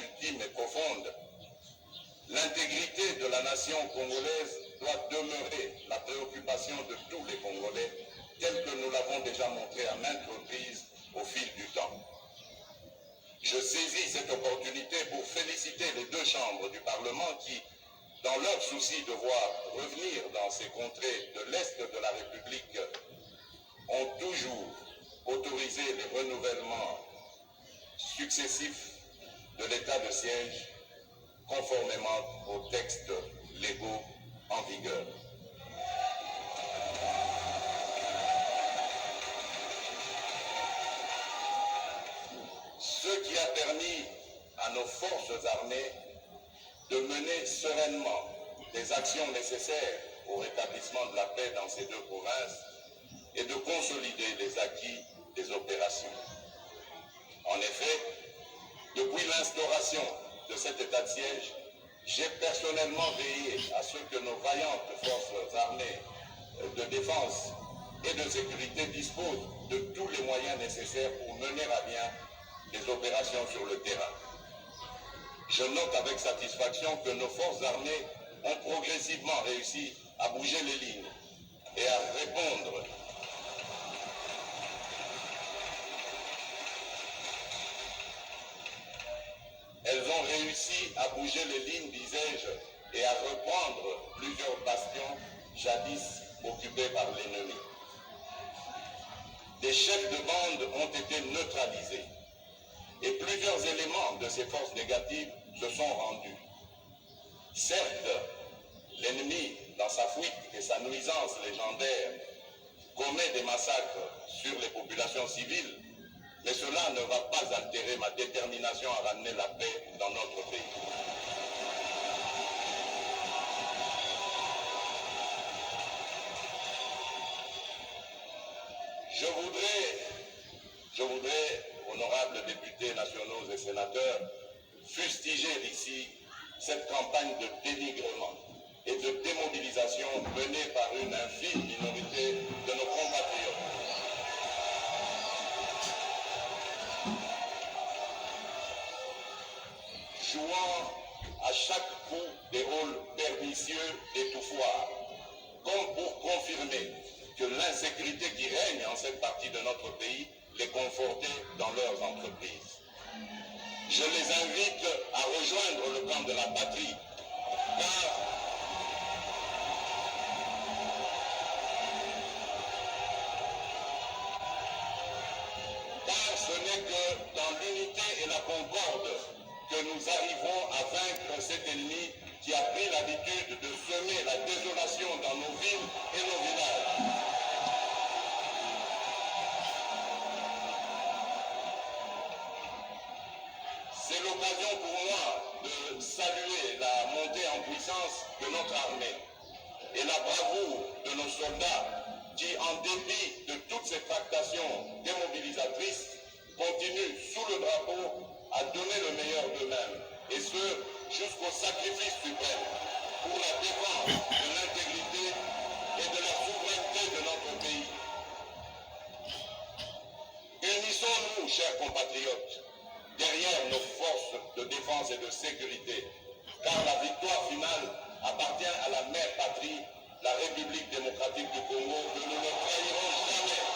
ultime et profonde. L'intégrité de la nation congolaise doit demeurer la préoccupation de tous les Congolais, tel que nous l'avons déjà montré à maintes reprises au fil du temps. Je saisis cette opportunité pour féliciter les deux chambres du Parlement qui, dans leur souci de voir revenir dans ces contrées de l'Est de la République, ont toujours autorisé les renouvellements successifs de l'état de siège conformément aux textes légaux en vigueur. Ce qui a permis à nos forces armées de mener sereinement des actions nécessaires au rétablissement de la paix dans ces deux provinces et de consolider les acquis des opérations. En effet, depuis l'instauration de cet état de siège, j'ai personnellement veillé à ce que nos vaillantes forces armées de défense et de sécurité disposent de tous les moyens nécessaires pour mener à bien les opérations sur le terrain. Je note avec satisfaction que nos forces armées ont progressivement réussi à bouger les lignes et à répondre Elles ont réussi à bouger les lignes, disais-je, et à reprendre plusieurs bastions jadis occupés par l'ennemi. Des chefs de bande ont été neutralisés et plusieurs éléments de ces forces négatives se sont rendus. Certes, l'ennemi, dans sa fuite et sa nuisance légendaire, commet des massacres sur les populations civiles, mais cela ne va pas altérer ma détermination à ramener la paix dans notre pays. Je voudrais, honorables députés nationaux et sénateurs, fustiger ici cette campagne de dénigrement et de démobilisation menée par une infime minorité de nos compatriotes. Jouant à chaque coup des rôles pernicieux d'étouffoir, comme pour confirmer que l'insécurité qui règne en cette partie de notre pays les confortait dans leurs entreprises. Je les invite à rejoindre le camp de la patrie, car ce n'est que dans l'unité et la concorde que nous arriverons à vaincre cet ennemi qui a pris l'habitude de semer la désolation dans nos villes et nos villages. C'est l'occasion pour moi de saluer la montée en puissance de notre armée et la bravoure de nos soldats qui, en dépit de toutes ces tractations démobilisatrices, continuent sous le drapeau à donner le meilleur d'eux-mêmes, et ce, jusqu'au sacrifice suprême, pour la défense de l'intégrité et de la souveraineté de notre pays. Unissons-nous, chers compatriotes, derrière nos forces de défense et de sécurité, car la victoire finale appartient à la mère patrie, la République démocratique du Congo, que nous ne trahirons jamais.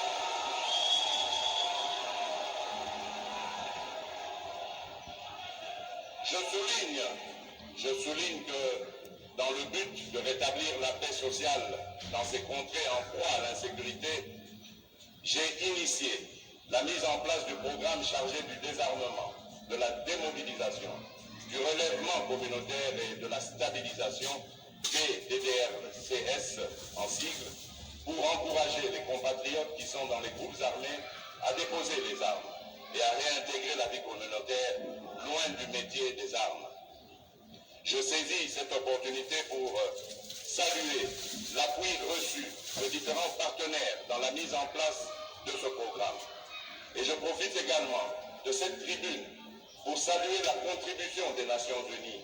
Je souligne que dans le but de rétablir la paix sociale dans ces contrées en proie à l'insécurité, j'ai initié la mise en place du programme chargé du désarmement, de la démobilisation, du relèvement communautaire et de la stabilisation, PDDRCS en sigle, pour encourager les compatriotes qui sont dans les groupes armés à déposer les armes et à réintégrer la vie communautaire loin du métier des armes. Je saisis cette opportunité pour saluer l'appui reçu de différents partenaires dans la mise en place de ce programme. Et je profite également de cette tribune pour saluer la contribution des Nations Unies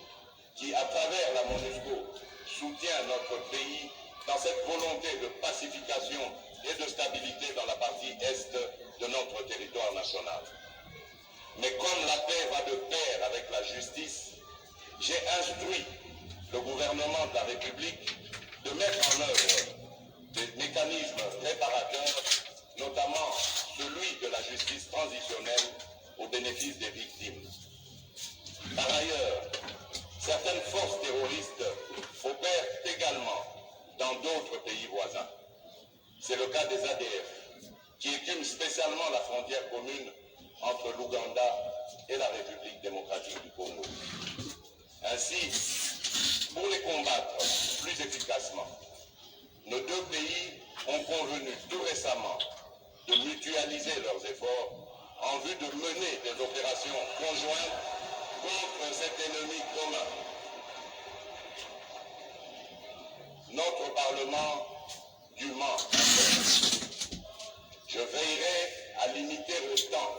qui, à travers la MONUSCO, soutient notre pays dans cette volonté de pacification et de stabilité dans la partie est de notre territoire national. Mais comme la paix va de pair avec la justice, justice, j'ai instruit le gouvernement de la République de mettre en œuvre des mécanismes réparateurs, notamment celui de la justice transitionnelle au bénéfice des victimes. Par ailleurs, certaines forces terroristes opèrent également dans d'autres pays voisins. C'est le cas des ADF, qui écument spécialement la frontière commune entre l'Ouganda et la République démocratique du Congo. Ainsi, pour les combattre plus efficacement, nos deux pays ont convenu tout récemment de mutualiser leurs efforts en vue de mener des opérations conjointes contre cet ennemi commun. Notre Parlement dûment. Je veillerai à limiter le temps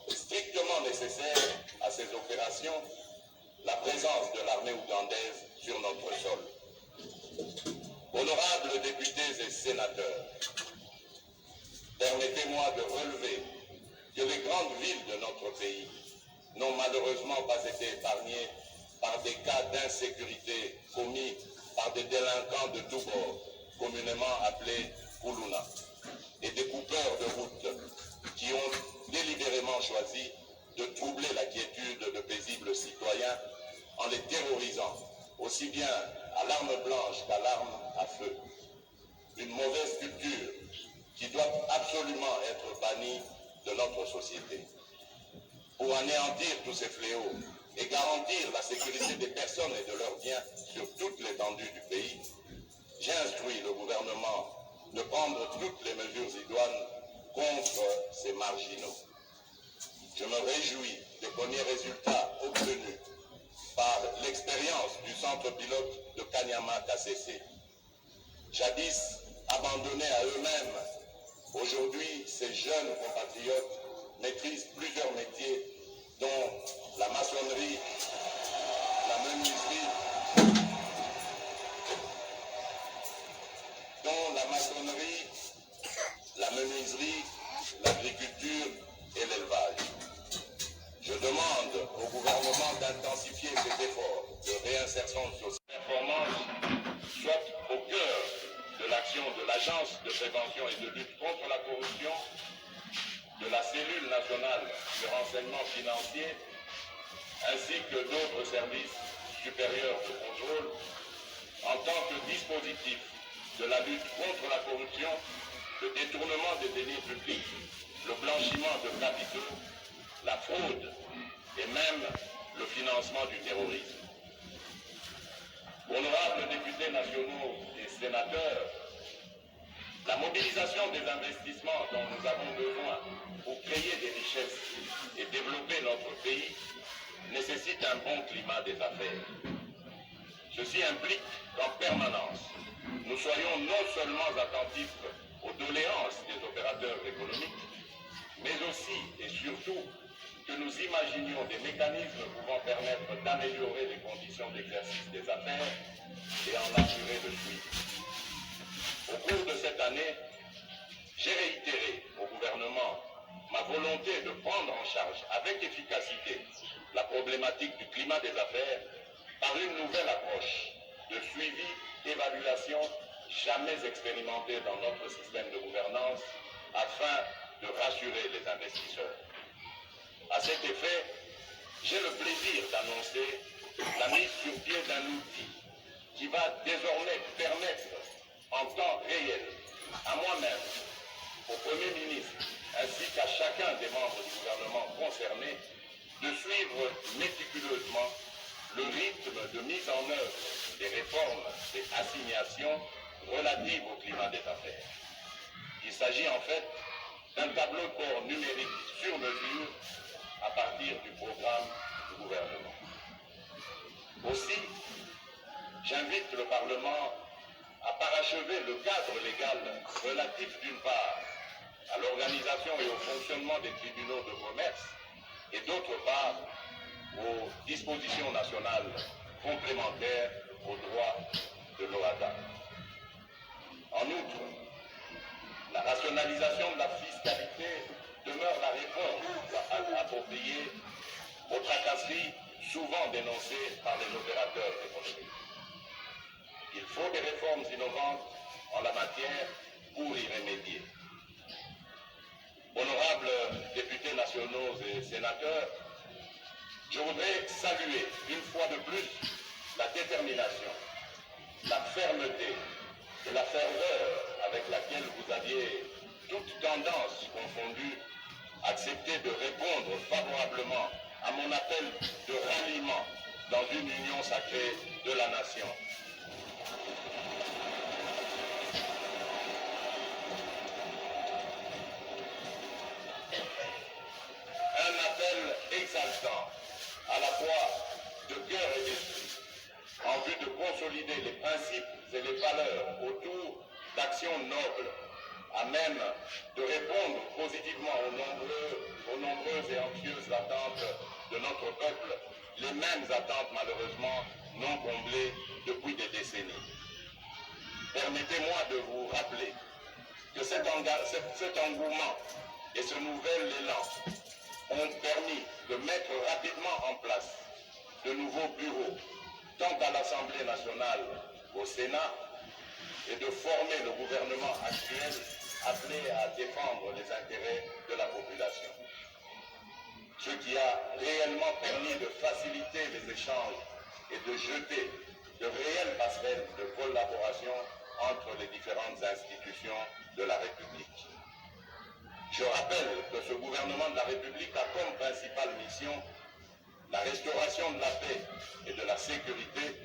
strictement nécessaire à ces opérations, la présence de l'armée ougandaise sur notre sol. Honorables députés et sénateurs, permettez-moi de relever que les grandes villes de notre pays n'ont malheureusement pas été épargnées par des cas d'insécurité commis par des délinquants de tous bords, communément appelés Koulouna, et des coupeurs de route qui ont délibérément choisi de troubler la quiétude de paisibles citoyens en les terrorisant, aussi bien à l'arme blanche qu'à l'arme à feu. Une mauvaise culture qui doit absolument être bannie de notre société. Pour anéantir tous ces fléaux et garantir la sécurité des personnes et de leurs biens sur toute l'étendue du pays, j'ai instruit le gouvernement de prendre toutes les mesures idoines contre ces marginaux. Je me réjouis des premiers résultats obtenus par l'expérience du centre pilote de Kanyama-Kassese. Jadis abandonnés à eux-mêmes, aujourd'hui ces jeunes compatriotes maîtrisent plusieurs métiers dont la maçonnerie, la menuiserie, l'agriculture et l'élevage. Je demande au gouvernement d'intensifier ses efforts de réinsertion sociale. Performance soit au cœur de l'action de l'Agence de prévention et de lutte contre la corruption, de la cellule nationale de renseignement financier, ainsi que d'autres services supérieurs de contrôle, en tant que dispositif de la lutte contre la corruption, le détournement des deniers publics, le blanchiment de capitaux, la fraude et même le financement du terrorisme. Honorables députés nationaux et sénateurs, la mobilisation des investissements dont nous avons besoin pour créer des richesses et développer notre pays nécessite un bon climat des affaires. Ceci implique qu'en permanence, nous soyons non seulement attentifs aux doléances des opérateurs économiques, mais aussi et surtout que nous imaginions des mécanismes pouvant permettre d'améliorer les conditions d'exercice des affaires et en assurer le suivi. Au cours de cette année, j'ai réitéré au gouvernement ma volonté de prendre en charge avec efficacité la problématique du climat des affaires par une nouvelle approche de suivi, évaluation jamais expérimentée dans notre système de gouvernance afin de rassurer les investisseurs. À cet effet, j'ai le plaisir d'annoncer la mise sur pied d'un outil qui va désormais permettre en temps réel à moi-même, au Premier ministre, ainsi qu'à chacun des membres du gouvernement concerné, de suivre méticuleusement le rythme de mise en œuvre des réformes et assignations relatives au climat des affaires. Il s'agit en fait d'un tableau de bord numérique sur mesure à partir du programme du gouvernement. Aussi, j'invite le Parlement à parachever le cadre légal relatif d'une part à l'organisation et au fonctionnement des tribunaux de commerce et d'autre part aux dispositions nationales complémentaires aux droits de l'OADA. En outre, la rationalisation de la fiscalité demeure la réponse appropriée aux tracasseries souvent dénoncées par les opérateurs économiques. Il faut des réformes innovantes en la matière pour y remédier. Honorables députés nationaux et sénateurs, je voudrais saluer une fois de plus la détermination, la fermeté et la ferveur avec laquelle vous aviez, toutes tendances confondues, accepté de répondre favorablement à mon appel de ralliement dans une union sacrée de la nation. Un appel exaltant, à la fois de cœur et d'esprit, en vue de consolider les principes et les valeurs autour d'actions nobles, à même de répondre positivement aux nombreuses et anxieuses attentes de notre peuple, les mêmes attentes malheureusement non comblées depuis des décennies. Permettez-moi de vous rappeler que cet engouement et ce nouvel élan ont permis de mettre rapidement en place de nouveaux bureaux, tant à l'Assemblée nationale qu'au Sénat, et de former le gouvernement actuel appelé à défendre les intérêts de la population. Ce qui a réellement permis de faciliter les échanges et de jeter de réelles passerelles de collaboration entre les différentes institutions de la République. Je rappelle que ce gouvernement de la République a comme principale mission la restauration de la paix et de la sécurité,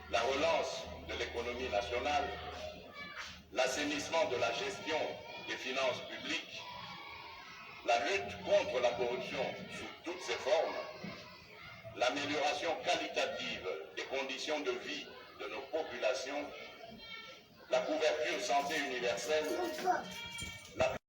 la relance de l'économie nationale, l'assainissement de la gestion des finances publiques, la lutte contre la corruption sous toutes ses formes, l'amélioration qualitative des conditions de vie de nos populations, la couverture santé universelle, la